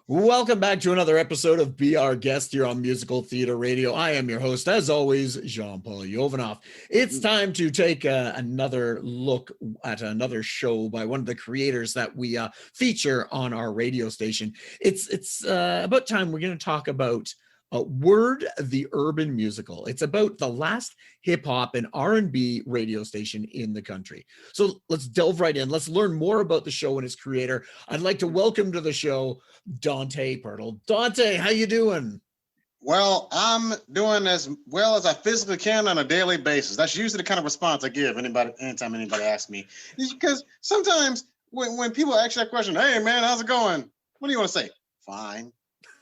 Welcome back to another episode of Be Our Guest here on Musical Theater Radio. I am your host, as always, Jean-Paul Jovanov. It's time to take another look at another show by one of the creators that we feature on our radio station. It's about time we're going to talk about Word, the Urban Musical. It's about the last hip-hop and R&B radio station in the country. So let's delve right in. Let's learn more about the show and its creator. I'd like to welcome to the show Dante Pirtle. Dante, how you doing? Well, I'm doing as well as I physically can on a daily basis. That's usually the kind of response I give anytime anybody asks me. Because sometimes when people ask that question, hey man, how's it going? What do you want to say? Fine.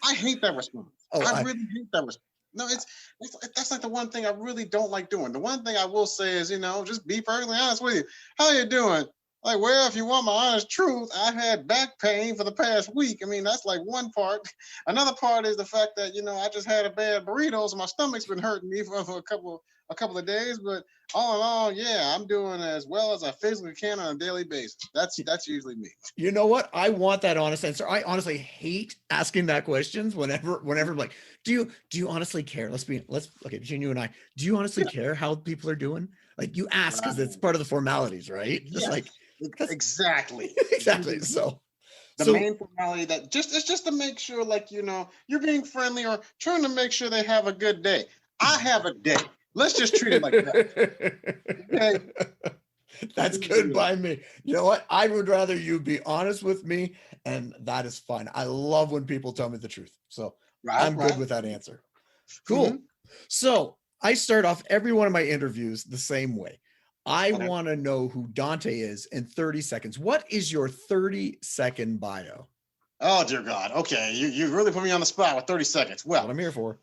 I hate that response. I really hate that response. No, that's like the one thing I really don't like doing. The one thing I will say is, just be perfectly honest with you. How you doing? Like, well, if you want my honest truth, I've had back pain for the past week. I mean, that's like one part. Another part is the fact that, I just had a bad burrito, so my stomach's been hurting me for a couple of days. But all in all, yeah, I'm doing as well as I physically can on a daily basis. That's usually me. You know what? I want that honest answer. I honestly hate asking that questions whenever I'm like, do you honestly care? Okay, between you and I, do you honestly care how people are doing? Like you ask because it's part of the formalities, right? Yes. Like exactly. So the main formality it's just to make sure, like, you're being friendly or trying to make sure they have a good day. I have a day. Let's just treat it like that. Okay. That's good by me. You know what? I would rather you be honest with me, and that is fine. I love when people tell me the truth. So I'm good with that answer. Cool. Mm-hmm. So I start off every one of my interviews the same way. I want to know who Dante is in 30 seconds. What is your 30-second bio? Oh, dear God. Okay. You really put me on the spot with 30 seconds. Well, what I'm here for.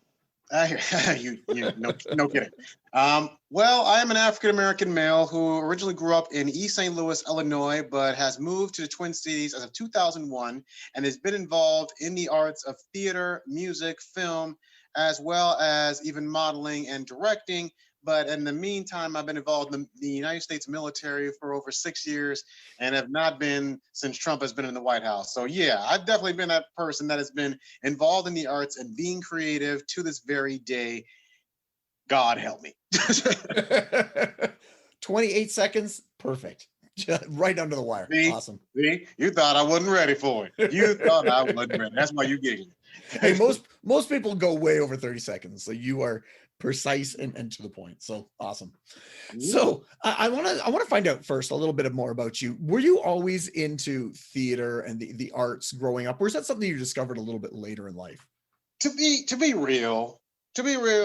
No kidding. Well, I am an African-American male who originally grew up in East St. Louis, Illinois, but has moved to the Twin Cities as of 2001 and has been involved in the arts of theater, music, film, as well as even modeling and directing. But in the meantime, I've been involved in the United States military for over 6 years and have not been since Trump has been in the White House. So yeah, I've definitely been that person that has been involved in the arts and being creative to this very day. God help me. 28 seconds. Perfect. Right under the wire. Awesome. See, you thought I wasn't ready for it. You thought I wasn't ready. That's why you giggling. Hey, most people go way over 30 seconds. So you are precise and to the point. So awesome. So I want to find out first a little bit more about you. Were you always into theater and the arts growing up, or is that something you discovered a little bit later in life? To be real,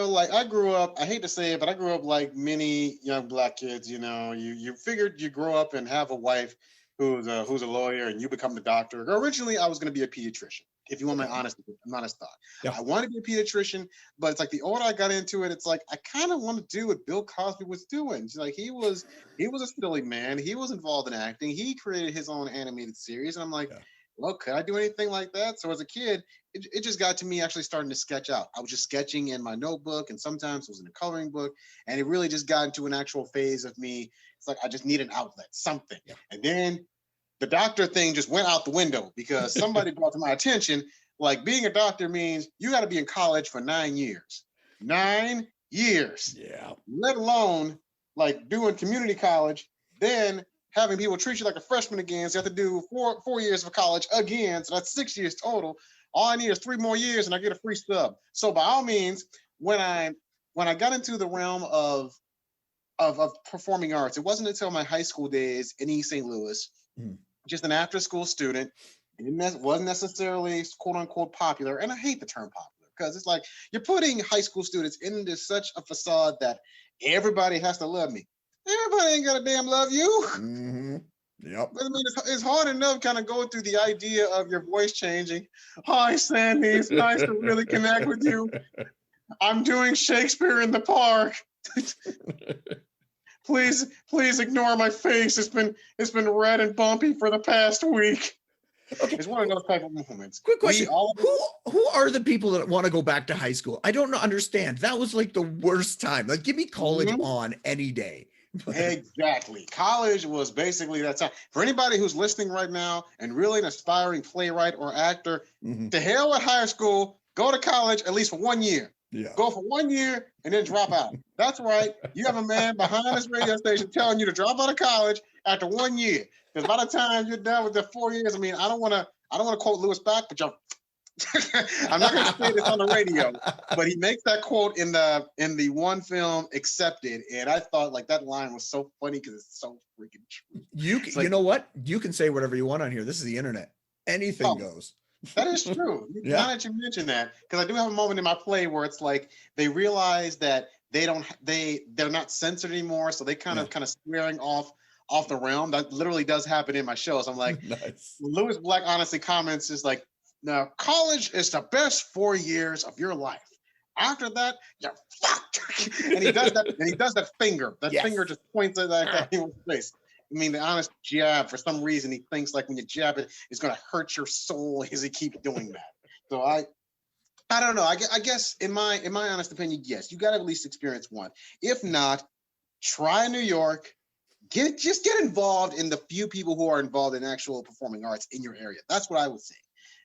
like I grew up, I hate to say it, but I grew up like many young Black kids. You figured you grow up and have a wife who's a lawyer and you become the doctor. Originally, I was going to be a pediatrician. If you want my honest thought, I wanted to be a pediatrician, but it's like the older I got into it, it's like I kind of want to do what Bill Cosby was doing. Like he was a silly man. He was involved in acting. He created his own animated series, and I'm like, well, could I do anything like that? So as a kid, it just got to me actually starting to sketch out. I was just sketching in my notebook, and sometimes it was in a coloring book, and it really just got into an actual phase of me. It's like I just need an outlet, something, and then the doctor thing just went out the window because somebody brought to my attention, like being a doctor means you got to be in college for 9 years. 9 years. Yeah. Let alone like doing community college, then having people treat you like a freshman again. So you have to do four years of college again. So that's 6 years total. All I need is 3 more years and I get a free sub. So by all means, when I got into the realm of performing arts, it wasn't until my high school days in East St. Louis, just an after-school student, wasn't necessarily quote unquote popular. And I hate the term popular because it's like you're putting high school students into such a facade that everybody has to love me. Everybody ain't got to damn love you. Mm-hmm. Yep. I mean, it's hard enough kind of going through the idea of your voice changing. Hi, Sandy. It's nice to really connect with you. I'm doing Shakespeare in the Park. Please ignore my face. It's been red and bumpy for the past week. Okay. It's one of those type of moments. Quick question. Who are the people that want to go back to high school? I don't understand. That was like the worst time. Like, give me college on any day. Exactly. College was basically that time. For anybody who's listening right now and really an aspiring playwright or actor, Mhm. to hell with high school, go to college at least for 1 year. Yeah. Go for 1 year and then drop out. That's right. You have a man behind this radio station telling you to drop out of college after 1 year. Because by the time you're done with the 4 years, I mean, I don't want to quote Lewis back, but y'all I'm not going to say this on the radio, but he makes that quote in the one film Accepted, and I thought like that line was so funny because it's so freaking true. You know what? You can say whatever you want on here. This is the internet. Anything goes. That is true. Yeah. Now that you mention that, because I do have a moment in my play where it's like they realize that they're not censored anymore, so they kind of swearing off the realm. That literally does happen in my shows. I'm like, Nice. Lewis Black honestly comments is like, now college is the best 4 years of your life. After that, you're fucked. And he does that. And he does that finger. That finger just points at that guy's face. I mean, the honest jab. For some reason, he thinks like when you jab it, it's going to hurt your soul as he keeps doing that. So I don't know. I guess in my honest opinion, yes, you got to at least experience one. If not, try New York. Just get involved in the few people who are involved in actual performing arts in your area. That's what I would say.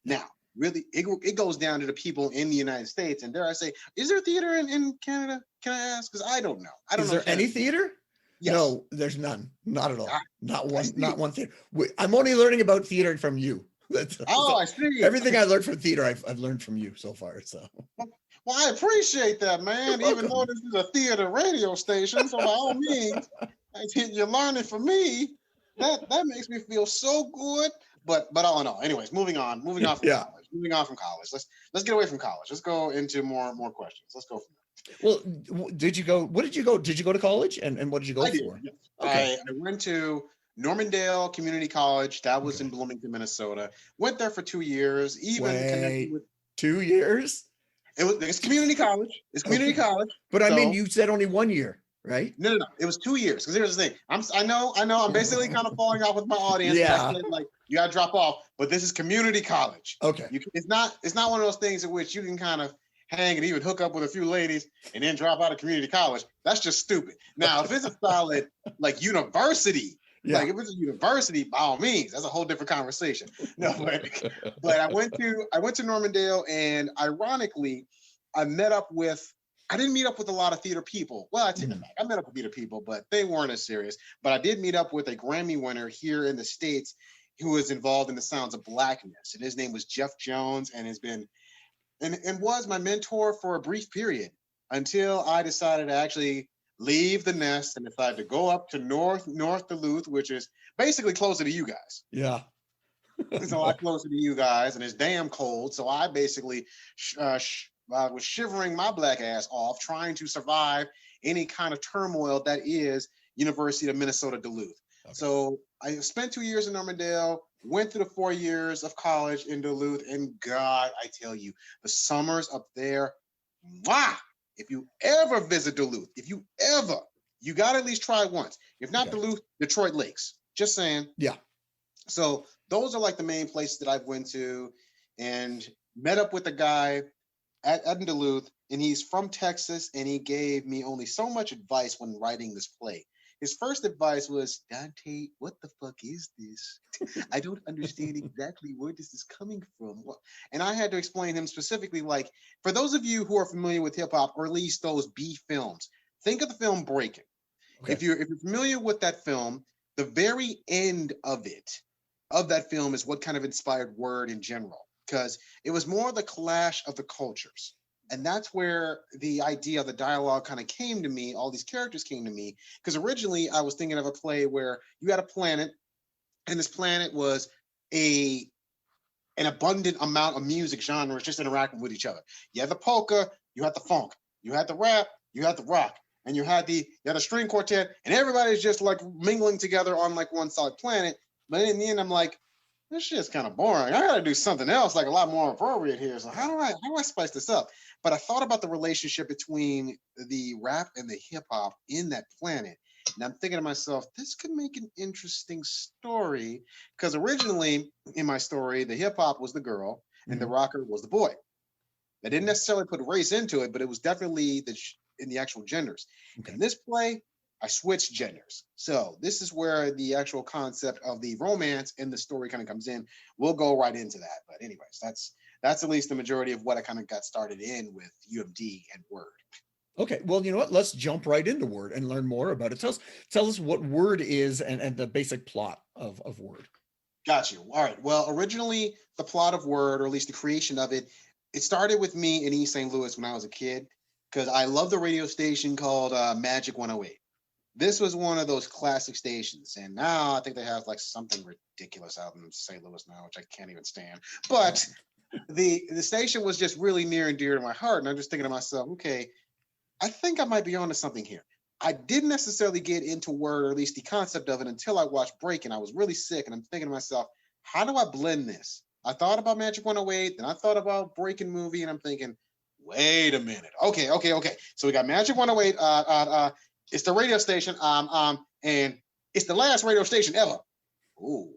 Now, really, it goes down to the people in the United States. And dare I say, is there theater in Canada? Can I ask? Because I don't know. I don't know. Is there any theater? Yes. No, there's none. Not at all. Not one theater. I'm only learning about theater from you. I see. Everything I learned from theater, I've learned from you so far. So. Well, I appreciate that, man. Even though this is a theater radio station, so by all means, you're learning from me. That makes me feel so good. But all in all, anyways, moving on from college. Moving on from college. Let's get away from college. Let's go into more questions. Let's go from there. Well, what did you go to college and what did you go for? Yes. Okay. I went to Normandale Community College. That was in Bloomington, Minnesota. Went there for 2 years. Connected with 2 years? It's community college. It's community college. But I mean, you said only 1 year, right? No. It was 2 years. Because here's the thing. I know. I'm basically kind of falling off with my audience. Yeah. I said, like, you gotta drop off. But this is community college. Okay. It's not one of those things in which you can kind of hang and even hook up with a few ladies and then drop out of community college. That's just stupid. Now, if it's a solid like university, like if it's a university, by all means, that's a whole different conversation. No, but I went to Normandale, and ironically, I didn't meet up with a lot of theater people. Well, I take it back. I met up with theater people, but they weren't as serious. But I did meet up with a Grammy winner here in the States who was involved in the Sounds of Blackness. And his name was Jeff Jones, and has been and was my mentor for a brief period until I decided to actually leave the nest and decided to go up to North Duluth, which is basically closer to you guys. Yeah. It's a lot closer to you guys, and it's damn cold. So I basically was shivering my black ass off trying to survive any kind of turmoil that is University of Minnesota Duluth. Okay. So I spent 2 years in Normandale, went through the 4 years of college in Duluth, and God, I tell you, the summers up there, wow! If you ever visit Duluth, you got to at least try once. If not Duluth, Detroit Lakes. Just saying. Yeah. So those are like the main places that I've went to, and met up with a guy at Duluth, and he's from Texas, and he gave me only so much advice when writing this play. His first advice was, Dante, what the fuck is this? I don't understand exactly where this is coming from. And I had to explain him specifically, like, for those of you who are familiar with hip hop, or at least those B films, think of the film Breaking. Okay. If you're familiar with that film, the very end of that film is what kind of inspired Word in general, because it was more the clash of the cultures. And that's where the idea of the dialogue kind of came to me. All these characters came to me because originally I was thinking of a play where you had a planet, and this planet was an abundant amount of music genres just interacting with each other. You had the polka, you had the funk, you had the rap, you had the rock, and you had the string quartet, and everybody's just like mingling together on like one solid planet. But in the end, I'm like, this shit's kind of boring. I gotta do something else, like a lot more appropriate here. So how do I spice this up? But I thought about the relationship between the rap and the hip hop in that planet. And I'm thinking to myself, this could make an interesting story. Because originally in my story, the hip hop was the girl and the rocker was the boy. I didn't necessarily put race into it, but it was definitely in the actual genders. Okay. In this play, I switched genders. So this is where the actual concept of the romance in the story kind of comes in. We'll go right into that. But anyways, that's at least the majority of what I kind of got started in with UMD and Word. Okay, well, you know what? Let's jump right into Word and learn more about it. Tell us what Word is and the basic plot of Word. Got you. All right. Well, originally the plot of Word, or at least the creation of it, it started with me in East St. Louis when I was a kid because I loved the radio station called Magic 108. This was one of those classic stations, and now I think they have like something ridiculous out in St. Louis now, which I can't even stand. But the station was just really near and dear to my heart, and I'm just thinking to myself, okay, I think I might be onto something here. I didn't necessarily get into Word, or at least the concept of it, until I watched Breaking. I was really sick, and I'm thinking to myself, how do I blend this? I thought about Magic 108, then I thought about Breaking movie, and I'm thinking, wait a minute. Okay. So we got Magic 108. It's the radio station. And it's the last radio station ever. Ooh.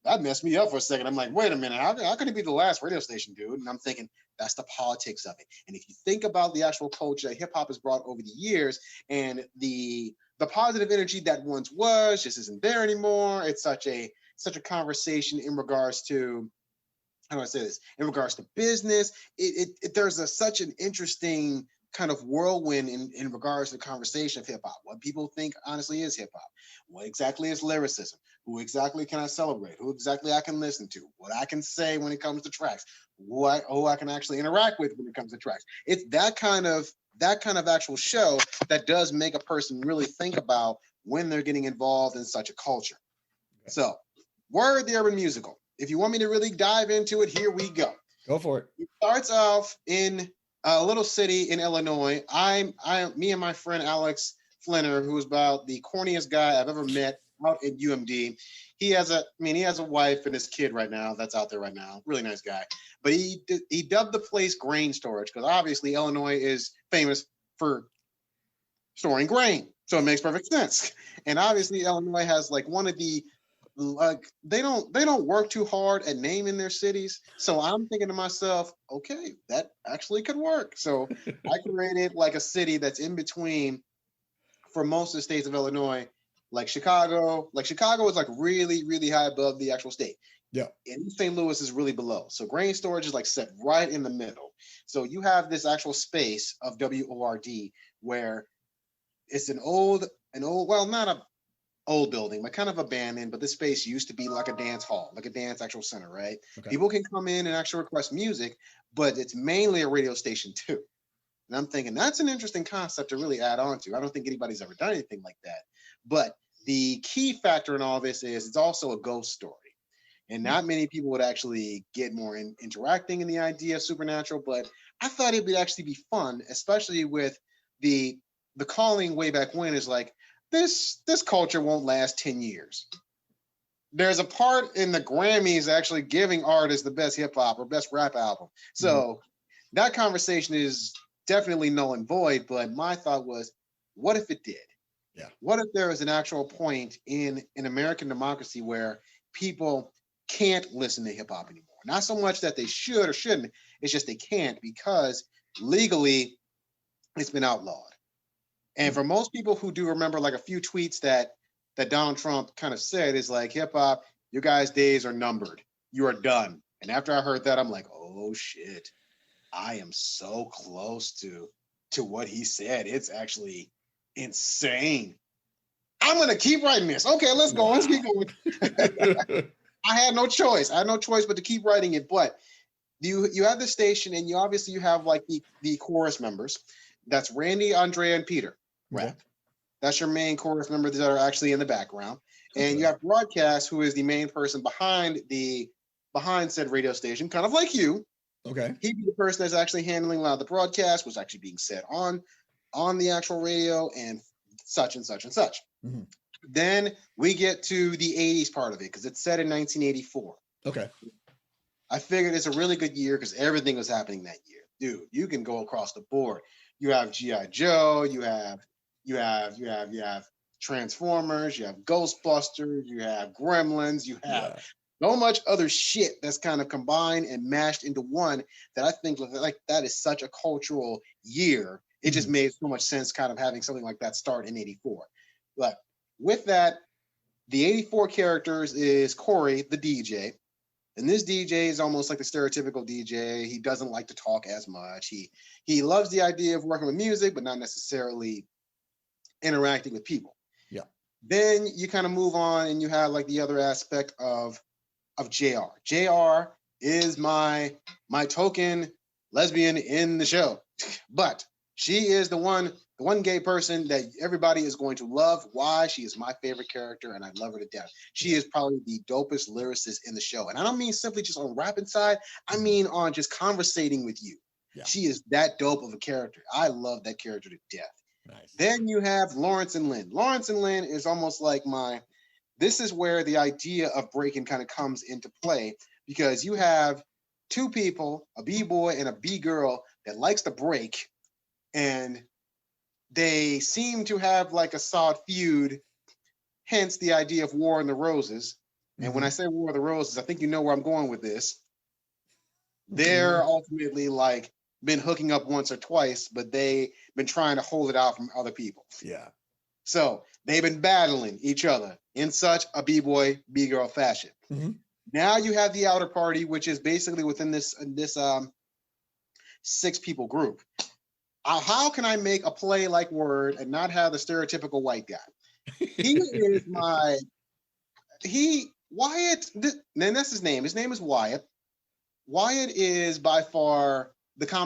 That messed me up for a second. I'm like, wait a minute, how could it be the last radio station, dude? And I'm thinking, that's the politics of it. And if you think about the actual culture that hip hop has brought over the years, and the positive energy that once was just isn't there anymore. It's such a conversation in regards to, how do I say this? In regards to business, there's such an interesting kind of whirlwind in regards to the conversation of hip hop. What people think honestly is hip hop. What exactly is lyricism? Who exactly can I celebrate? Who exactly I can listen to? What I can say when it comes to tracks? Who I can actually interact with when it comes to tracks? It's that kind of actual show that does make a person really think about when they're getting involved in such a culture. Okay. So, Word the Urban Musical. If you want me to really dive into it, here we go. Go for it. It starts off in a little city in Illinois. Me and my friend Alex Flinner, who is about the corniest guy I've ever met out at UMD. He has a wife and his kid right now. That's out there right now. Really nice guy. But he dubbed the place grain storage because obviously Illinois is famous for storing grain. So it makes perfect sense. And obviously Illinois has like one of the, like, they don't work too hard at naming their cities. So I'm thinking to myself, okay, that actually could work. So I created like a city that's in between for most of the states of Illinois, like Chicago. Like Chicago is like really, really high above the actual state. Yeah. And St. Louis is really below. So grain storage is like set right in the middle. So you have this actual space of WORD where it's an old, well, not a old building, but kind of abandoned, but this space used to be like a dance hall, like a dance actual center, right? Okay. People can come in and actually request music, but it's mainly a radio station too. And I'm thinking that's an interesting concept to really add on to. I don't think anybody's ever done anything like that. But the key factor in all this is it's also a ghost story. And not many people would actually get more interacting in the idea of supernatural, but I thought it would actually be fun, especially with the calling way back when is like, this culture won't last 10 years. There's a part in the Grammys actually giving artists the best hip hop or best rap album. So that conversation is definitely null and void. But my thought was, what if it did? Yeah. What if there is an actual point in American democracy where people can't listen to hip hop anymore? Not so much that they should or shouldn't. It's just they can't because legally it's been outlawed. And for most people who do remember like a few tweets that Donald Trump kind of said is like, hip hop, your guys' days are numbered. You are done. And after I heard that, I'm like, oh shit, I am so close to what he said. It's actually insane. I'm going to keep writing this. Okay, let's go. Let's keep going. I had no choice. But to keep writing it. But you have the station and you have like the chorus members. That's Randy, Andrea, and Peter. Rap. Okay. That's your main chorus members that are actually in the background. And you have Broadcast, who is the main person behind said radio station, kind of like you. Okay. He'd be the person that's actually handling a lot of the broadcast, what's actually being said on the actual radio and such and such and such. Mm-hmm. Then we get to the 80s part of it because it's set in 1984. Okay. I figured it's a really good year because everything was happening that year. Dude, you can go across the board. You have G.I. Joe, you have Transformers, you have Ghostbusters, you have Gremlins, you have so much other shit that's kind of combined and mashed into one that I think like that is such a cultural year It just made so much sense kind of having something like that start in 84. But with that, the 84 characters is Corey, the DJ. And this DJ is almost like the stereotypical DJ. He doesn't like to talk as much. He loves the idea of working with music, but not necessarily interacting with people. Yeah. Then you kind of move on and you have like the other aspect of JR. JR is my token lesbian in the show. But she is the one gay person that everybody is going to love. Why? She is my favorite character and I love her to death. She is probably the dopest lyricist in the show. And I don't mean simply just on rapping side. I mean on just conversating with you. Yeah. She is that dope of a character. I love that character to death. Nice. Then you have Lawrence and Lynn. Lawrence and Lynn is almost like this is where the idea of breaking kind of comes into play, because you have two people, a B-boy and a B-girl that likes to break, and they seem to have like a solid feud, hence the idea of War in the Roses. And when I say War of the Roses, I think you know where I'm going with this. They're ultimately like been hooking up once or twice, but they've been trying to hold it out from other people. Yeah. So they've been battling each other in such a B-boy, B-girl fashion. Now you have the outer party, which is basically within this 6 people group. How can I make a play like Word and not have the stereotypical white guy? He is Wyatt, and that's his name. His name is Wyatt. Wyatt is by far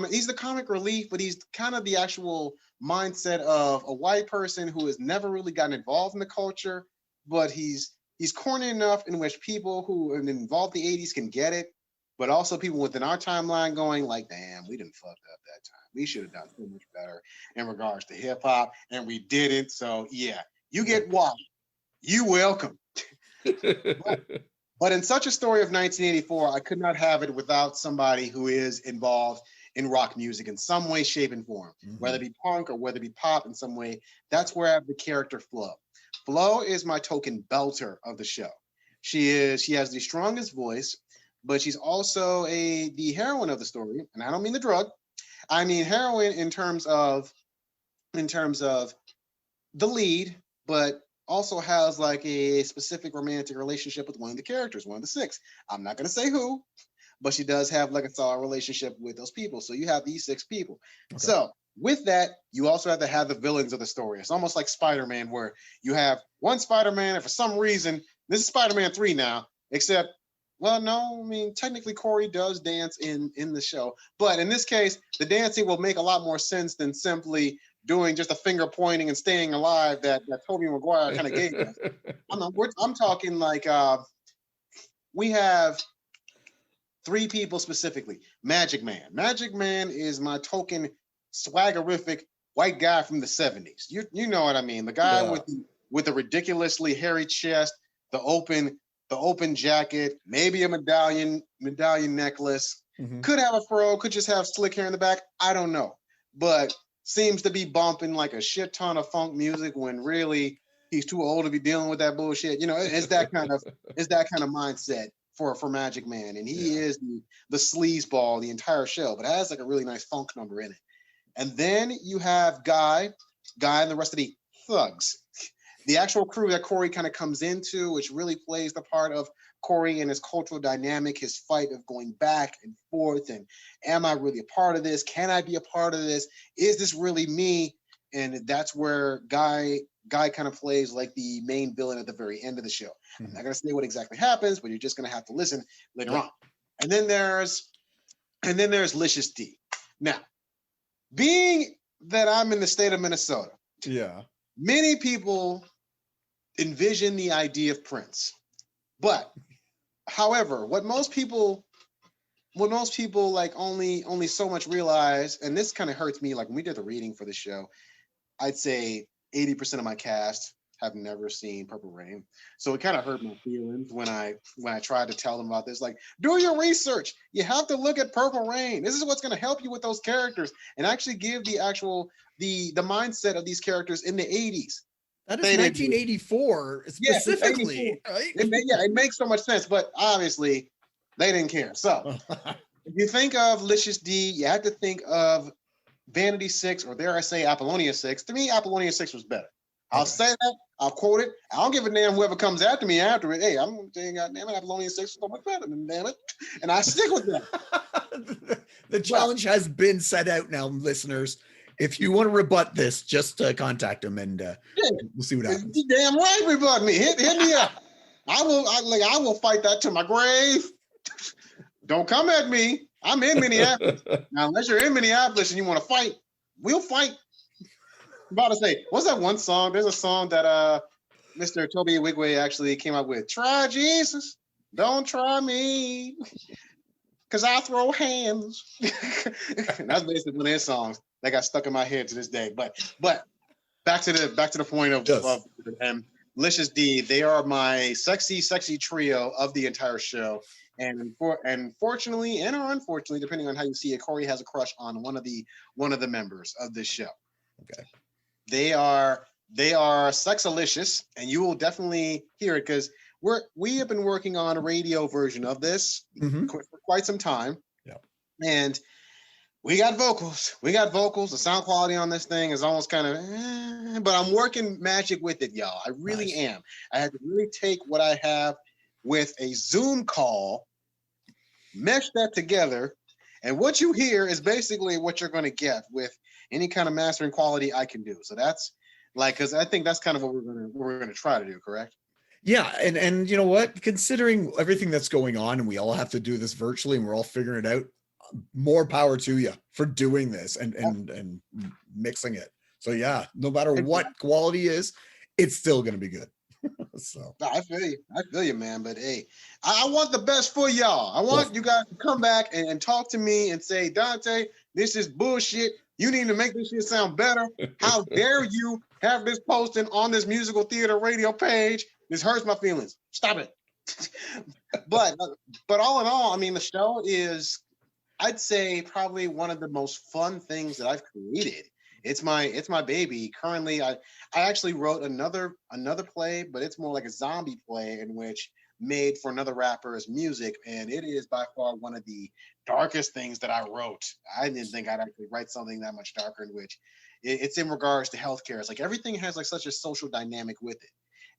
he's the comic relief, but he's kind of the actual mindset of a white person who has never really gotten involved in the culture, but he's corny enough in which people who are involved in the 80s can get it, but also people within our timeline going like, damn, we done fucked up that time. We should have done so much better in regards to hip hop, and we didn't. So yeah, you get Wyatt. You welcome. But in such a story of 1984, I could not have it without somebody who is involved in rock music in some way, shape, and form, whether it be punk or whether it be pop in some way. That's where I have the character Flo. Flo is my token belter of the show. She has the strongest voice, but she's also the heroine of the story, and I don't mean the drug. I mean heroine in terms of the lead, but also has like a specific romantic relationship with one of the characters, one of the 6. I'm not going to say who, but she does have like a solid relationship with those people. So you have these 6 people. Okay. So with that, you also have to have the villains of the story. It's almost like Spider-Man, where you have one Spider-Man, and for some reason, this is Spider-Man 3 now, except, well, no, I mean, technically Corey does dance in the show. But in this case, the dancing will make a lot more sense than simply doing just a finger pointing and staying alive that Tobey Maguire kind of gave us. I'm talking like we have 3 people specifically. Magic Man. Magic Man is my token swaggerific white guy from the 70s. You know what I mean? The guy with the ridiculously hairy chest, the open jacket, maybe a medallion necklace. Could have a fro, could just have slick hair in the back. I don't know. But seems to be bumping like a shit ton of funk music when really he's too old to be dealing with that bullshit. You know, it's that kind of mindset for Magic Man. And he is the sleazeball the entire show, but it has like a really nice funk number in it. And then you have Guy and the rest of the thugs. The actual crew that Corey kind of comes into, which really plays the part of Corey and his cultural dynamic, his fight of going back and forth, and am I really a part of this? Can I be a part of this? Is this really me? And that's where Guy kind of plays like the main villain at the very end of the show. I'm not gonna say what exactly happens, but you're just gonna have to listen later on. And then there's Licious D. Now, being that I'm in the state of Minnesota, many people envision the idea of Prince. But however, what most people like only so much realize, and this kind of hurts me, like when we did the reading for the show, I'd say 80% of my cast have never seen Purple Rain. So it kind of hurt my feelings when I tried to tell them about this. Like, do your research. You have to look at Purple Rain. This is what's going to help you with those characters and actually give the mindset of these characters in the 80s. That is 1984 specifically, right? It makes so much sense, but obviously they didn't care. So if you think of Licious D, you have to think of Vanity 6, or dare I say Apollonia 6. To me, Apollonia 6 was better. I'll Okay. say that. I'll quote it. I don't give a damn whoever comes after me after it. Hey, I'm saying, God damn it, Apollonia 6 is so much better than damn it. And I stick with that. The challenge has been set out now, listeners. If you want to rebut this, just contact him and we'll see what happens. You damn right, rebut me. Hit me up. I will fight that to my grave. Don't come at me. I'm in Minneapolis. Now, unless you're in Minneapolis and you want to fight, we'll fight. I'm about to say, what's that one song? There's a song that Mr. Toby Wigway actually came up with. Try Jesus, don't try me, cause I throw hands. That's basically one of his songs that got stuck in my head to this day. But back to the point of, yes. of Licious D. They are my sexy trio of the entire show. And fortunately and or unfortunately, depending on how you see it, Corey has a crush on one of the members of this show. Okay. They are sexalicious, and you will definitely hear it because we have been working on a radio version of this for quite some time. Yeah. And we got vocals. The sound quality on this thing is almost kind of, but I'm working magic with it, y'all. I really am. I had to really take what I have with a Zoom call, mesh that together, and what you hear is basically what you're going to get with any kind of mastering quality I can do. So that's because I think that's kind of what we're gonna try to do, correct? Yeah, and you know what? Considering everything that's going on, and we all have to do this virtually, and we're all figuring it out, more power to you for doing this and mixing it. So yeah, no matter what quality is, it's still going to be good. So I feel you, man. But hey, I want the best for y'all. I want you guys to come back and talk to me and say, Dante, this is bullshit. You need to make this shit sound better. How dare you have this posting on this musical theater radio page? This hurts my feelings. Stop it. but all in all, I mean, the show is, I'd say, probably one of the most fun things that I've created. It's my baby. Currently, I actually wrote another play, but it's more like a zombie play in which made for another rapper's music, and it is by far one of the darkest things that I wrote. I didn't think I'd actually write something that much darker, in which it's in regards to healthcare. It's like everything has like such a social dynamic with it,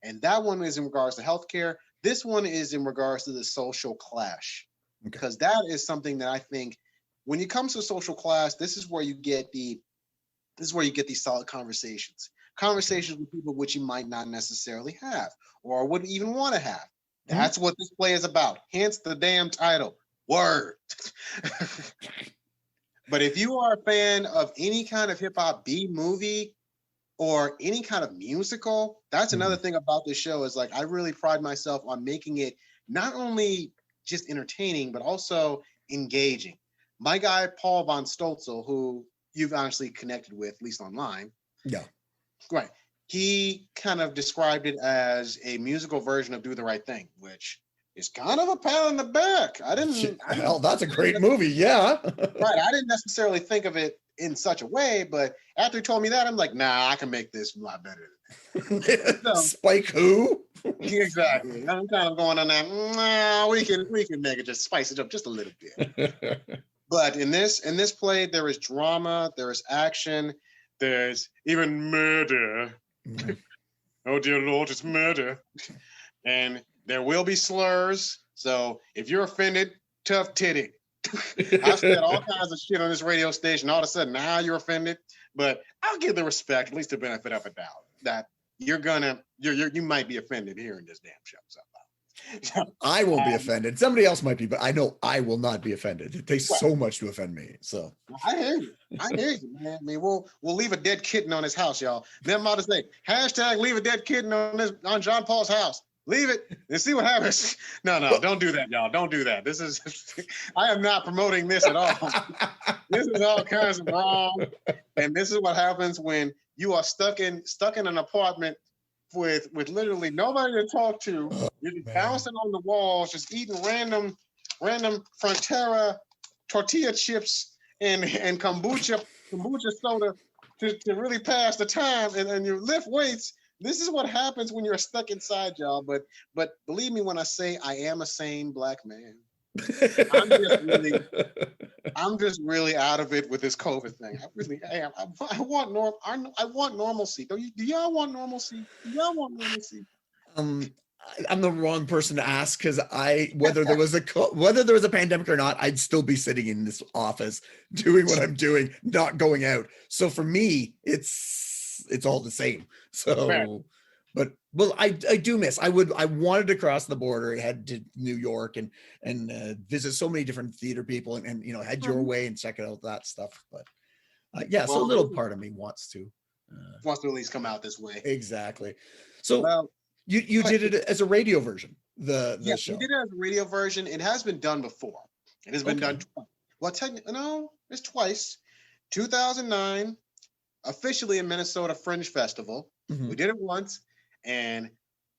and that one is in regards to healthcare. This one is in regards to the social clash, because that is something that I think when it comes to social clash, this is where you get these solid conversations with people which you might not necessarily have or wouldn't even want to have. That's what this play is about. Hence the damn title. Word. But if you are a fan of any kind of hip hop B movie or any kind of musical, that's another thing about this show is like I really pride myself on making it not only just entertaining, but also engaging. My guy, Paul von Stolzel, who you've honestly connected with, at least online. Yeah. Right. He kind of described it as a musical version of Do the Right Thing, which is kind of a pat on the back. Hell, that's a great movie. Yeah. Right. I didn't necessarily think of it in such a way, but after he told me that, I'm like, nah, I can make this a lot better than that. So, Spike who? Exactly. I'm kind of going on that. Nah, we can make it, just spice it up just a little bit. But in this play, there is drama, there is action, there's even murder. Oh dear Lord, it's murder. And there will be slurs. So if you're offended, tough titty. I've said all kinds of shit on this radio station. All of a sudden, now you're offended. But I'll give the respect, at least the benefit of a doubt, that you might be offended hearing this damn show. So. I won't be offended. Somebody else might be, but I know I will not be offended. It takes so much to offend me. So I hear you, man. I mean, we'll leave a dead kitten on his house, y'all. Then I'm about to say, hashtag leave a dead kitten on John Paul's house. Leave it and see what happens. No, don't do that, y'all. Don't do that. I am not promoting this at all. This is all kinds of wrong. And this is what happens when you are stuck in an apartment with literally nobody to talk to. You're just bouncing on the walls, just eating random Frontera tortilla chips and kombucha soda to really pass the time, and you lift weights. This is what happens when you're stuck inside, y'all. But believe me when I say I am a sane black man. I'm just really out of it with this COVID thing. I really am. I want I want normalcy. Do y'all want normalcy? Do y'all want normalcy? um I'm the wrong person to ask because whether there was whether there was a pandemic or not, I'd still be sitting in this office doing what I'm doing, not going out. So for me, it's all the same. Right. So, but well, I do miss. I wanted to cross the border, head to New York, and visit so many different theater people, and head your way and check out that stuff. But yeah, so a Well, little part of me wants to. wants to at least come out this way. Exactly. So Well, you did it as a radio version, the yes, we show. did it as a radio version. It has been done before. It has been Okay. done twice. Well, technically, no, it's twice. 2009, officially a Minnesota Fringe Festival. Mhm. We did it once, and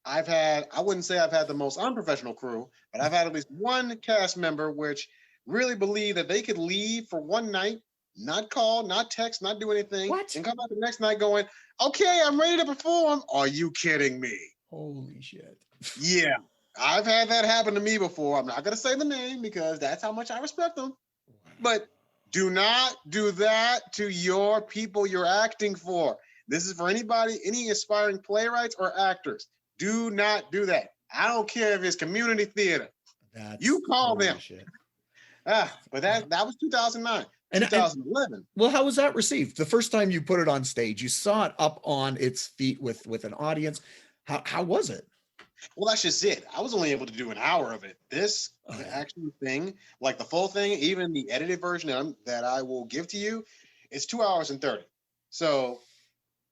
I wouldn't say I've had the most unprofessional crew, but I've had at least one cast member which really believed that they could leave for one night, not call, not text, not do anything, What? and come back the next night going, okay, I'm ready to perform. Are you kidding me? Holy shit. Yeah, I've had that happen to me before. I'm not going to say the name because that's how much I respect them. But do not do that to your people you're acting for. This is for anybody, any aspiring playwrights or actors. Do not do that. I don't care if it's community theater. You call them. Shit. But that was 2009. And 2011. Well, how was that received? The first time you put it on stage, you saw it up on its feet with an audience. How was it? Well, that's just it. I was only able to do an hour of it. This actual thing, like the full thing, even the edited version that I will give to you, is 2 hours and 30. So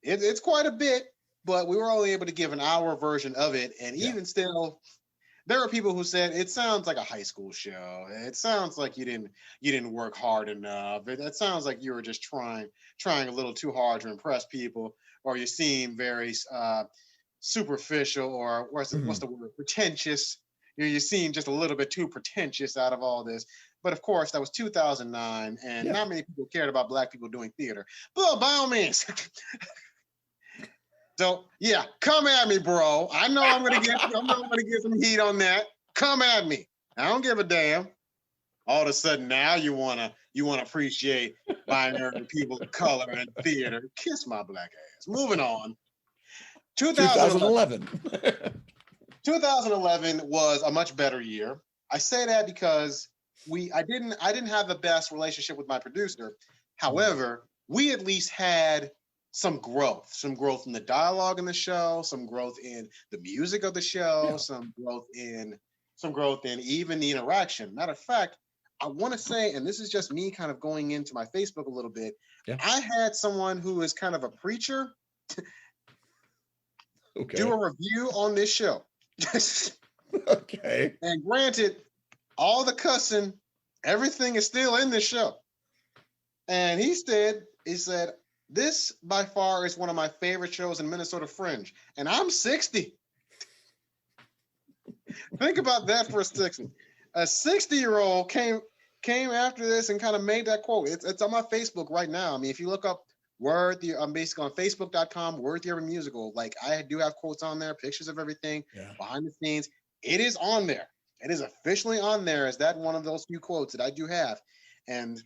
it's quite a bit, but we were only able to give an hour version of it. And even still, there are people who said it sounds like a high school show. It sounds like you didn't work hard enough. It sounds like you were just trying a little too hard to impress people, or you seem very superficial, or what's the word, pretentious. You seem just a little bit too pretentious out of all this. But of course, that was 2009, and not many people cared about Black people doing theater. But by all means. So yeah, come at me, bro. I know I'm gonna get some heat on that. Come at me. I don't give a damn. All of a sudden now you wanna appreciate binary people of color in theater. Kiss my black ass. Moving on. 2011. 2011 was a much better year. I say that because I didn't have the best relationship with my producer. However, we at least had some growth in the dialogue in the show, some growth in the music of the show, some growth in even the interaction. Matter of fact, I want to say, and this is just me kind of going into my Facebook a little bit, I had someone who is kind of a preacher do a review on this show. Okay. And granted, all the cussing, everything is still in this show. And he said, this by far is one of my favorite shows in Minnesota Fringe. And I'm 60. Think about that for a second. A 60-year-old came after this and kind of made that quote. It's on my Facebook right now. I mean, if you look up I'm basically on facebook.com, Word Theory Musical. Like, I do have quotes on there, pictures of everything, behind the scenes. It is on there. It is officially on there as that one of those few quotes that I do have. And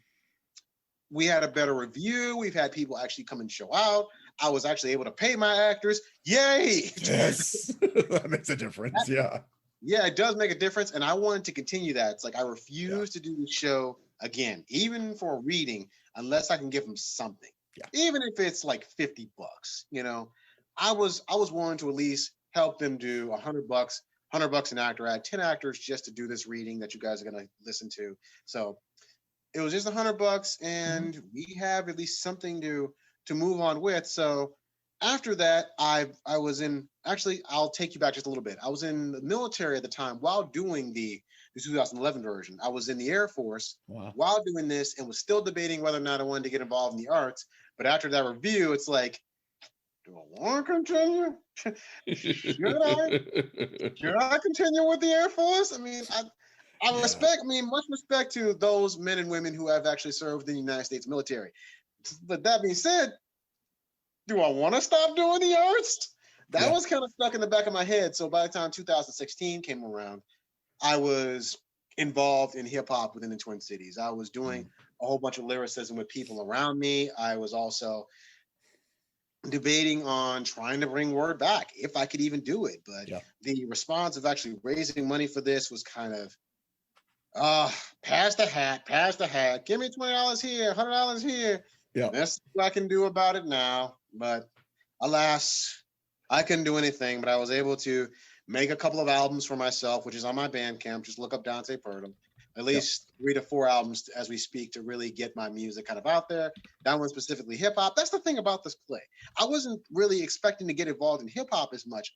we had a better review. We've had people actually come and show out. I was actually able to pay my actors. Yay! Yes. That makes a difference. Yeah, it does make a difference. And I wanted to continue that. It's like I refuse to do the show again, even for a reading, unless I can give them something. Even if it's like $50, I was willing to at least help them do $100 an actor. I had 10 actors just to do this reading that you guys are going to listen to. So it was just $100, and we have at least something to move on with. So after that, I was in, actually, I'll take you back just a little bit. I was in the military at the time while doing the 2011 version. I was in the Air Force while doing this and was still debating whether or not I wanted to get involved in the arts. But after that review, it's like, do I want to continue? Should I continue with the Air Force? I mean, I respect, much respect to those men and women who have actually served in the United States military. But that being said, do I want to stop doing the arts? That was kind of stuck in the back of my head. So by the time 2016 came around, I was involved in hip hop within the Twin Cities. I was doing a whole bunch of lyricism with people around me. I was also debating on trying to bring word back if I could even do it. But Yeah. the response of actually raising money for this was kind of pass the hat, give me $20 here, $100 here. Yeah. That's what I can do about it now. But alas, I couldn't do anything. But I was able to make a couple of albums for myself, which is on my Bandcamp. Just look up Dante Pirtle. At least 3 to 4 albums as we speak to really get my music kind of out there. That one specifically hip hop. That's the thing about this play. I wasn't really expecting to get involved in hip hop as much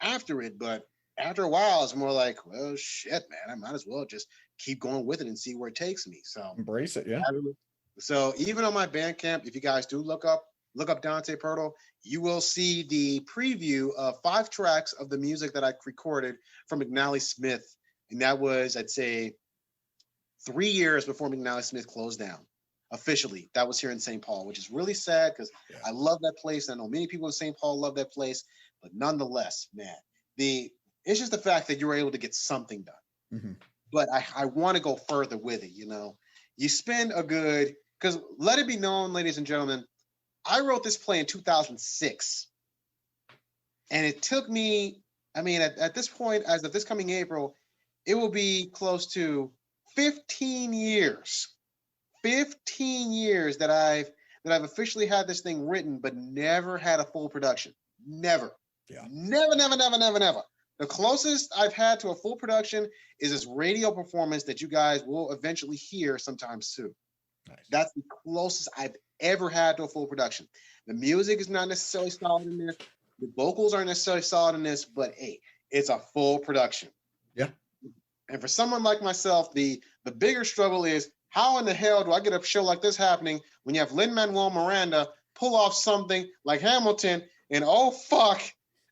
after it, but after a while, it's more like, well, shit, man, I might as well just keep going with it and see where it takes me. So Embrace it. Yeah. So even on my Bandcamp, if you guys do look up Dante Pirtle, you will see the preview of 5 tracks of the music that I recorded from McNally Smith. And that was, I'd say, 3 years before McNally Smith closed down officially. That was here in St. Paul, which is really sad because I love that place. I know many people in St. Paul love that place, but nonetheless, man, it's just the fact that you were able to get something done. Mm-hmm. But I want to go further with it. You know, you spend a good, because let it be known, ladies and gentlemen, I wrote this play in 2006, and it took me, I mean, at this point, as of this coming April, it will be close to 15 years that I've officially had this thing written, but never had a full production. Never. Yeah. Never. The closest I've had to a full production is this radio performance that you guys will eventually hear sometime soon. Nice. That's the closest I've ever had to a full production. The music is not necessarily solid in this. The vocals aren't necessarily solid in this, but hey, it's a full production. Yeah. And for someone like myself, the bigger struggle is how in the hell do I get a show like this happening when you have Lin-Manuel Miranda pull off something like Hamilton and oh fuck,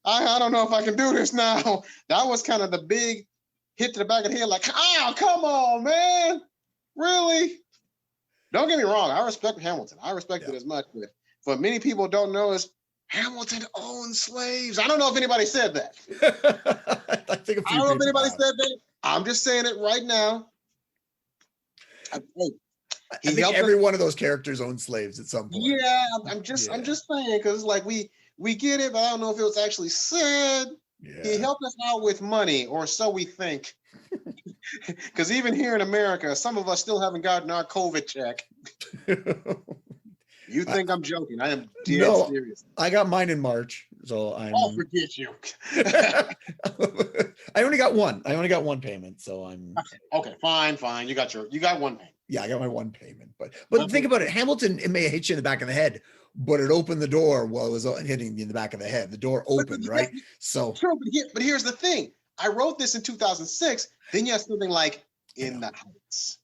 I don't know if I can do this now. That was kind of the big hit to the back of the head, like, oh, come on, man. Really? Don't get me wrong. I respect Hamilton. I respect it as much, but what many people don't know is Hamilton owned slaves. I don't know if anybody said that. I think I don't know if anybody said that. I'm just saying it right now. I think every one of those characters owned slaves at some point. Yeah, I'm just saying, because like we get it, but I don't know if it was actually said. Yeah. He helped us out with money, or so we think. Because even here in America, some of us still haven't gotten our COVID check. You think I'm joking? I am dead serious. I got mine in March, so I'm. Oh, forget you. I only got one. I only got one payment, so I'm. Okay, fine. You got one payment. Yeah, I got my one payment, but think about it. Hamilton, it may have hit you in the back of the head, but it opened the door while it was hitting you in the back of the head. The door opened, right? So true, but here's the thing. I wrote this in 2006. Then you have something like In the Heights.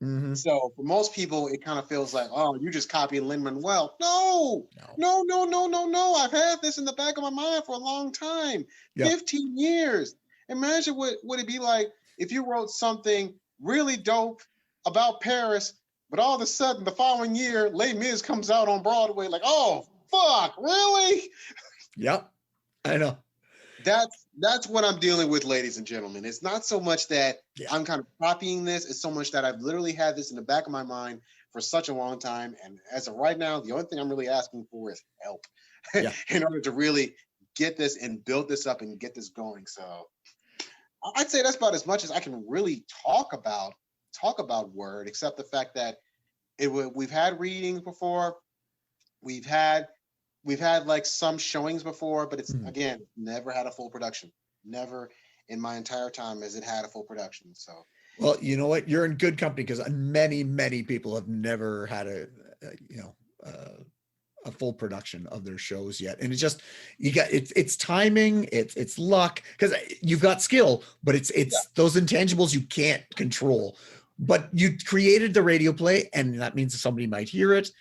Mm-hmm. So for most people, it kind of feels like, oh, you just copying Lin-Manuel. No. I've had this in the back of my mind for a long time. 15 years. Imagine what would it be like if you wrote something really dope about Paris, but all of a sudden the following year, Les Mis comes out on Broadway. Like, oh fuck, really? Yep, I know. That's what I'm dealing with, ladies and gentlemen. It's not so much that I'm kind of copying this. It's so much that I've literally had this in the back of my mind for such a long time. And as of right now, the only thing I'm really asking for is help in order to really get this and build this up and get this going. So I'd say that's about as much as I can really talk about Word, except the fact that we've had readings before. We've had like some showings before, but it's again, never had a full production. Never in my entire time has it had a full production. So, well, you know what? You're in good company because many people have never had a full production of their shows yet. And it's just, it's timing, it's luck, because you've got skill, but it's those intangibles you can't control. But you created the radio play, and that means somebody might hear it.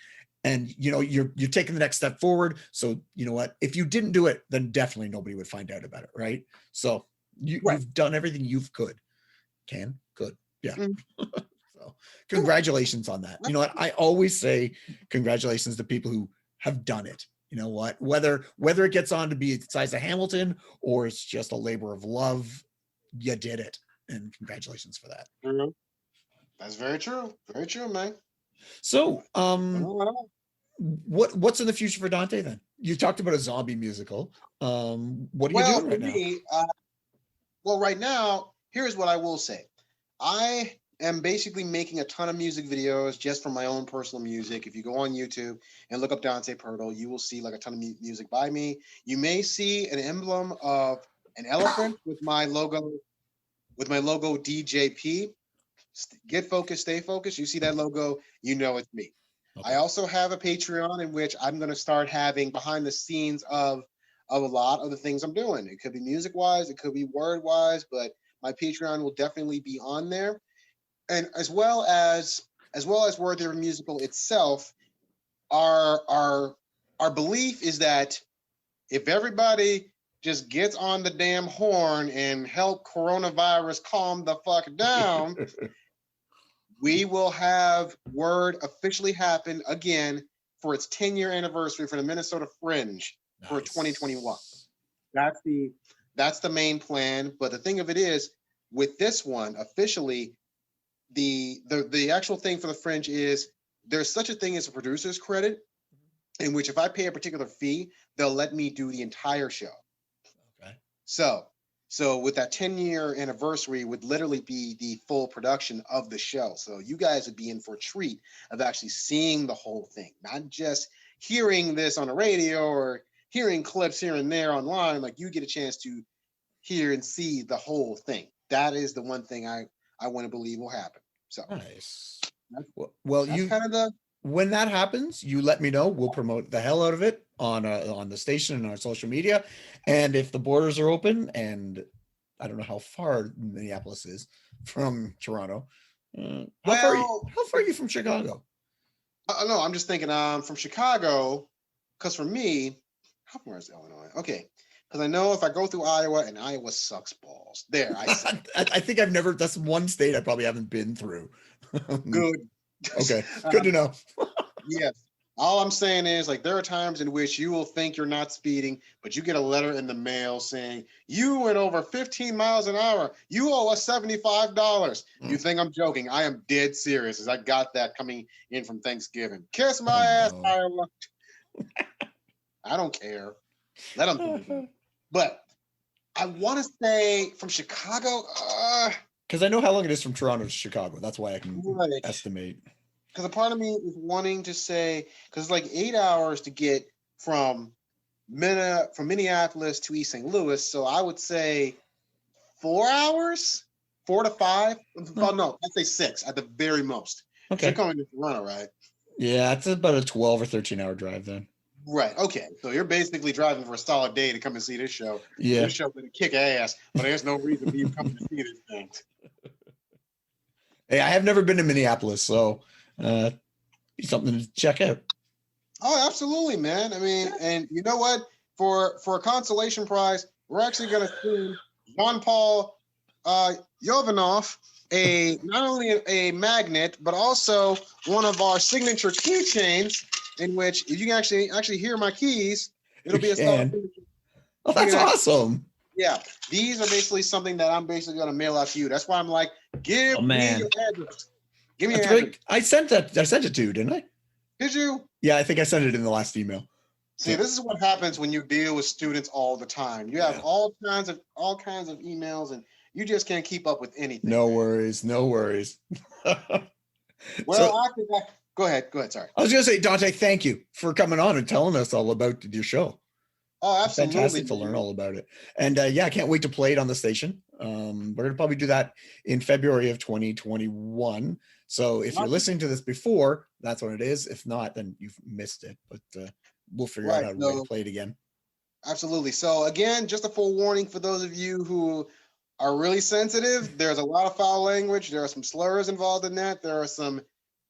And, you're taking the next step forward. So, you know what, if you didn't do it, then definitely nobody would find out about it. Right. So you've done everything you've could. Yeah. So congratulations on that. You know what? I always say congratulations to people who have done it. You know what, whether it gets on to be the size of Hamilton or it's just a labor of love, you did it. and congratulations for that. True. That's very true. Very true, man. So, Oh, what's in the future for Dante then? You talked about a zombie musical. What are you well, doing for right now? me, well, right now, here's what I will say. I am basically making a ton of music videos just for my own personal music. If you go on YouTube and look up Dante Pirtle, you will see like a ton of music by me. You may see an emblem of an elephant with my logo DJP. Get focused, stay focused. You see that logo, you know it's me. Okay. I also have a Patreon in which I'm going to start having behind the scenes of a lot of the things I'm doing. It could be music wise, it could be word wise, but my Patreon will definitely be on there. And as well as Word Theory Musical itself, our belief is that if everybody just gets on the damn horn and help coronavirus calm the fuck down, we will have Word officially happen again for its 10-year anniversary for the Minnesota Fringe for 2021. That's the main plan. But the thing of it is, with this one officially, the actual thing for the Fringe is there's such a thing as a producer's credit, in which if I pay a particular fee, they'll let me do the entire show. Okay. So with that 10-year anniversary would literally be the full production of the show. So you guys would be in for a treat of actually seeing the whole thing, not just hearing this on the radio or hearing clips here and there online. Like, you get a chance to hear and see the whole thing. That is the one thing I want to believe will happen. So Nice. that's, Well, that's kind of the when that happens, you let me know. We'll promote the hell out of it on the station and our social media. And if the borders are open, and I don't know how far Minneapolis is from Toronto, how far are you from Chicago? no, I'm just thinking from Chicago, because for me, how far is Illinois? Okay. Because I know if I go through Iowa, and Iowa sucks balls. There, I see. I think that's one state I probably haven't been through. Good. Okay, good to know. Yes. All I'm saying is, like, there are times in which you will think you're not speeding, but you get a letter in the mail saying you went over 15 miles an hour. You owe us $75. You think I'm joking? I am dead serious, as I got that coming in from Thanksgiving. Kiss my ass, no. Iowa. I don't care. Let them think it. But I want to say from Chicago, because I know how long it is from Toronto to Chicago. That's why I can estimate. Because a part of me is wanting to say, because it's like 8 hours to get from Minneapolis to East St. Louis. So I would say 4 hours, 4 to 5. Oh, no, I'd say 6 at the very most. Okay. You're coming to Toronto, right? Yeah, it's about a 12 or 13-hour drive then. Right. Okay. So you're basically driving for a solid day to come and see this show. Yeah. This show's gonna kick ass, but there's no reason for you coming to see this thing. Hey, I have never been to Minneapolis, so something to check out. Oh, absolutely, man. I mean, and you know what? For a consolation prize, we're actually gonna see Jean-Paul Yovanov not only a magnet, but also one of our signature keychains, in which if you can actually hear my keys, it'll be a solid signature. Oh, that's awesome. Yeah, these are basically something that I'm basically going to mail out to you. That's why I'm like, give me your address. Give me your address. I sent it to you, didn't I? Did you? Yeah, I think I sent it in the last email. See, this is what happens when you deal with students all the time. You have all kinds of emails, and you just can't keep up with anything. No worries. Well, go ahead. Sorry. I was going to say, Dante, thank you for coming on and telling us all about your show. Oh, absolutely. It's fantastic to learn all about it. And I can't wait to play it on the station. We're going to probably do that in February of 2021. So if you're listening to this before, that's when it is. If not, then you've missed it. But we'll figure out a way to play it again. Absolutely. So again, just a forewarning for those of you who are really sensitive. There's a lot of foul language. There are some slurs involved in that. There are some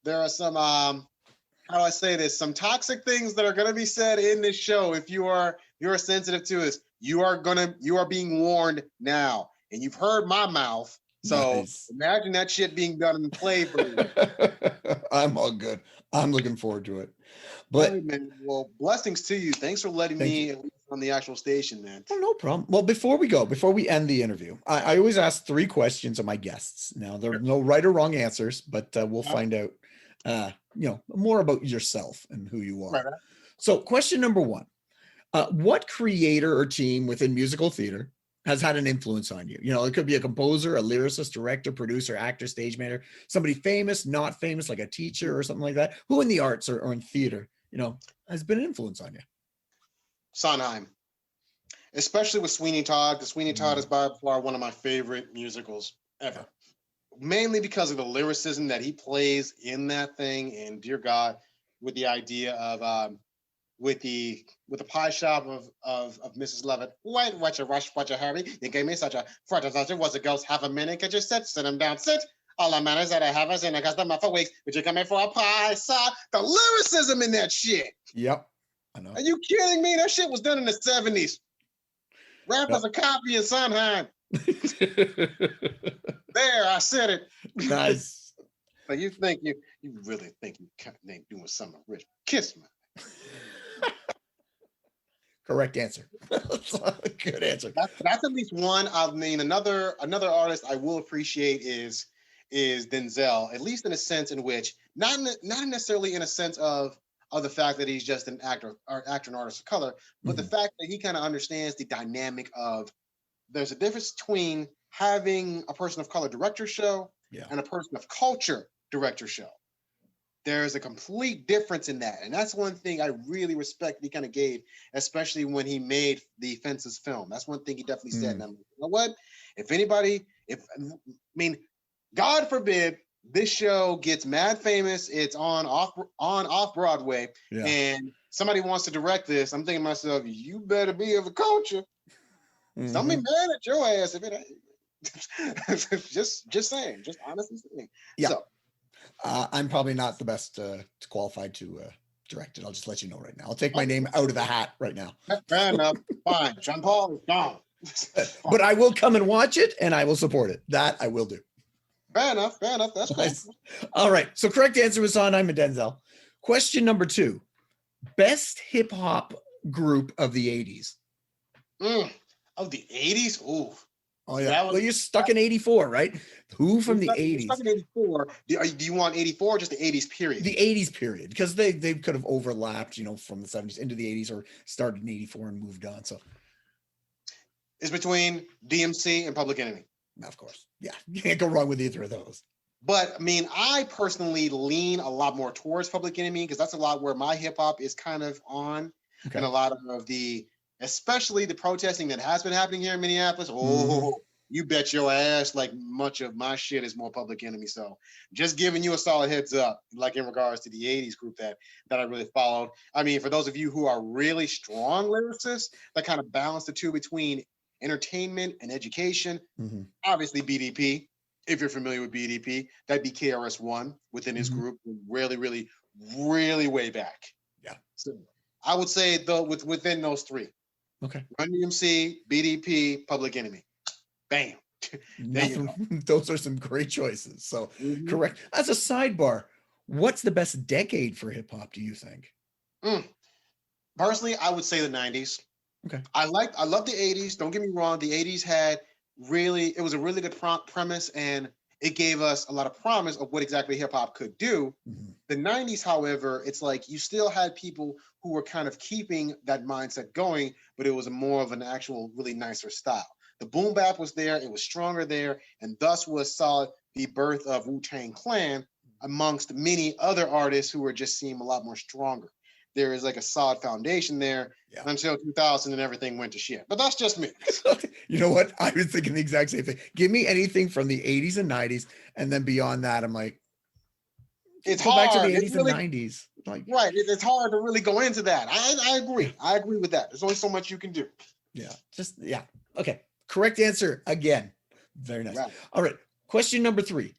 how do I say this? Some toxic things that are going to be said in this show. If you're sensitive to this, you are being warned now. And you've heard my mouth. So Imagine that shit being done and played for you. I'm all good. I'm looking forward to it. But right, man. Well, blessings to you. Thanks for letting me on the actual station, man. Oh, no problem. Well, before we end the interview, I always ask 3 questions of my guests. Now, there are no right or wrong answers, but we'll find out, more about yourself and who you are. Right. So, question number 1: what creator or team within musical theater has had an influence on you? It could be a composer, a lyricist, director, producer, actor, stage manager, somebody famous, not famous, like a teacher or something like that. Who in the arts or in theater, has been an influence on you? Sondheim, especially with Sweeney Todd. The Sweeney Todd is by far one of my favorite musicals ever. Mainly because of the lyricism that he plays in that thing, and dear God, with the idea of with the pie shop of Mrs. Lovett. Wait, what you rush, what you hurry? You gave me such a fright. Was a ghost. Have a minute? Could you sit him down? Sit. All the manners that I have is in a customer for weeks. But you come in for a pie, saw the lyricism in that shit. Yep, I know. Are you kidding me? That shit was done in the 70s. Rappers a copy of Sondheim. There, I said it. Nice. So you really think you ain't doing something rich? Kiss me. Correct answer. Good answer. That's at least one. I mean, another artist I will appreciate is Denzel, at least in a sense in which not necessarily in a sense of the fact that he's just an actor and artist of color, but the fact that he kind of understands the dynamic of there's a difference between having a person of color director show and a person of culture director show. There's a complete difference in that. And that's one thing I really respect he kind of gave, especially when he made the Fences film. That's one thing he definitely said. And I'm like, you know what? God forbid this show gets mad famous, it's on off Broadway, and somebody wants to direct this, I'm thinking to myself, you better be of the culture. Don't be mad at your ass if it ain't. just saying, just honestly saying. Yeah. So, I'm probably not the best qualified to direct it. I'll just let you know right now. I'll take my name out of the hat right now. Fair enough. Fine. John Paul is gone. But I will come and watch it, and I will support it. That I will do. Fair enough. That's cool. Nice. All right. So correct answer was Sondheim and Denzel. Question number 2: best hip hop group of the 80s. Of the 80s? Ooh. Oh yeah. Well, you're stuck in 84, right? Who from the 80s? Stuck in 84. Do you want 84 or just the 80s period? The 80s period, because they could have overlapped, from the 70s into the 80s, or started in 84 and moved on. So it's between DMC and Public Enemy. Of course. Yeah. You can't go wrong with either of those. But I mean, I personally lean a lot more towards Public Enemy because that's a lot where my hip hop is kind of on. Okay. And a lot of especially the protesting that has been happening here in Minneapolis. You bet your ass like much of my shit is more Public Enemy. So just giving you a solid heads up, like in regards to the 80s group that I really followed. I mean, for those of you who are really strong lyricists that kind of balance the two between entertainment and education, obviously BDP. If you're familiar with BDP, that'd be KRS-One within his group, really, really, really way back. Yeah. So I would say though within those 3. Okay. Run DMC, BDP, Public Enemy. Bam. Those are some great choices. So correct. As a sidebar, what's the best decade for hip hop, do you think? Personally, I would say the 90s. Okay. I love the 80s. Don't get me wrong. The 80s it was a really good premise, and it gave us a lot of promise of what exactly hip hop could do. The 90s, however, it's like you still had people who were kind of keeping that mindset going, but it was more of an actual really nicer style. The boom bap was there, it was stronger there, and thus saw the birth of Wu-Tang Clan amongst many other artists who were just seem a lot more stronger. There is like a solid foundation there until 2000 and everything went to shit. But that's just me. You know what? I was thinking the exact same thing. Give me anything from the 80s and 90s, and then beyond that, I'm like, it's go hard. back to the 80s and 90s. Like, right. It's hard to really go into that. I agree. I agree with that. There's only so much you can do. Yeah. Okay. Correct answer again. Very nice. Right. All right. Question number 3.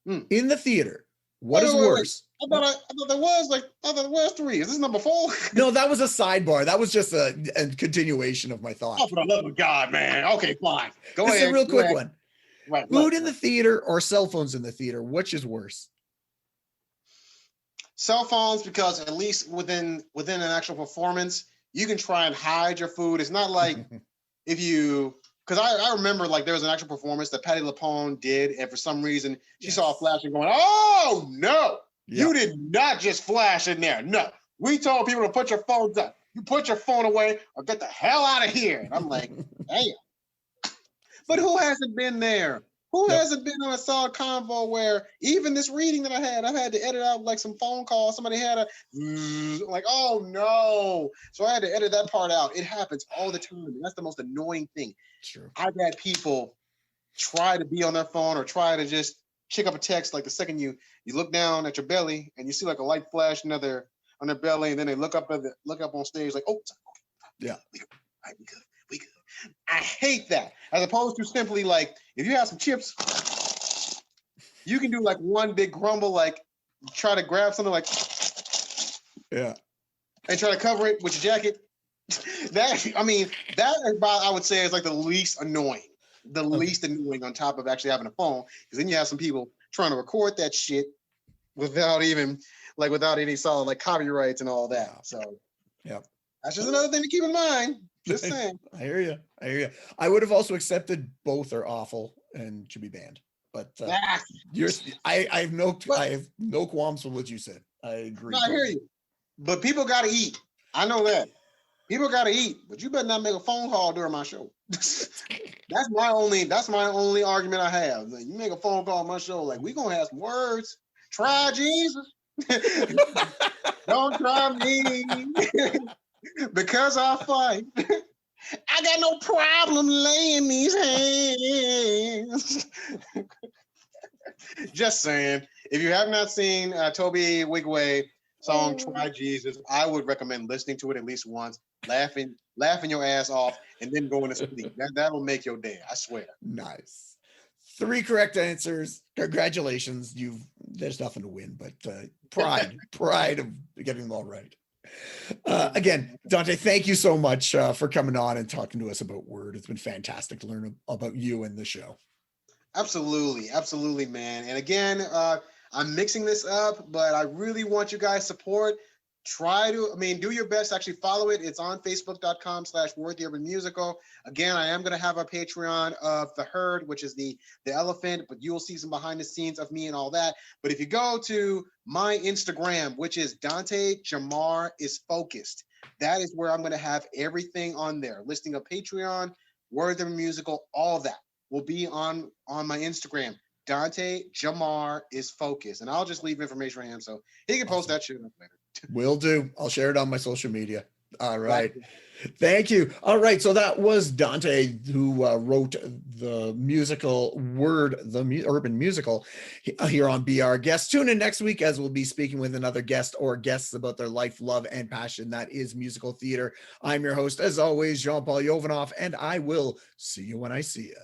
In the theater, what is worse? I thought there was 3. Is this number 4? No, that was a sidebar. That was just a continuation of my thought. Oh, for the love of God, man. Okay, fine. Go ahead. This is a real quick one. Right. Food in the theater or cell phones in the theater? Which is worse? Cell phones, because at least within an actual performance, you can try and hide your food. It's not like if you, because I remember like there was an actual performance that Patti LuPone did, and for some reason she saw a flash and going, "Oh no, you did not just flash in there. No, we told people to put your phones up. You put your phone away or get the hell out of here." And I'm like, damn. But who hasn't been there? Who hasn't been on a solid convo where even this reading that I've had to edit out like some phone calls. Somebody had a like, oh no. So I had to edit that part out. It happens all the time. And that's the most annoying thing. True. I've had people try to be on their phone or try to just check up a text. Like the second you look down at your belly and you see like a light flash on their belly, and then they look up on stage like, oh, yeah, we good. All right, we good. I hate that. As opposed to simply like, if you have some chips, you can do like one big grumble, like try to grab something like, and try to cover it with your jacket. That I would say is like the least annoying. The least annoying on top of actually having a phone, because then you have some people trying to record that shit without any solid like copyrights and all that. So that's just another thing to keep in mind. Just saying. I hear you. I would have also accepted both are awful and should be banned. But I have no qualms with what you said. I agree. No, I hear you. But people gotta eat. I know that. People gotta eat, but you better not make a phone call during my show. That's my only argument I have. Like, you make a phone call on my show, like, we gonna have some words. Try Jesus. Don't try me. Because I fight. I got no problem laying these hands. Just saying. If you have not seen Toby Wigway song Try Jesus, I would recommend listening to it at least once, laughing your ass off, and then going to sleep. That'll make your day, I swear. Nice. 3 correct answers. Congratulations. There's nothing to win, but pride of getting them all right. Again, Dante, thank you so much for coming on and talking to us about Word. It's been fantastic to learn about you and the show. Absolutely, man. And again, I'm mixing this up, but I really want you guys' support. Do your best to actually follow it. It's on facebook.com/WordTheUrbanMusical. Again, I am going to have a Patreon of The Herd, which is the elephant, but you will see some behind the scenes of me and all that. But if you go to my Instagram, which is Dante Jamar is Focused, that is where I'm going to have everything on there. Listing of Patreon, Word the Urban Musical, all that will be on my Instagram. Dante Jamar is Focused. And I'll just leave information for him so he can post that shit up later. Will do. I'll share it on my social media. All right. Thank you. All right. So that was Dante, who wrote the musical Word, the Urban Musical, here on Be Our Guest. Tune in next week as we'll be speaking with another guest or guests about their life, love, and passion. That is musical theater. I'm your host, as always, Jean-Paul Jovanov, and I will see you when I see you.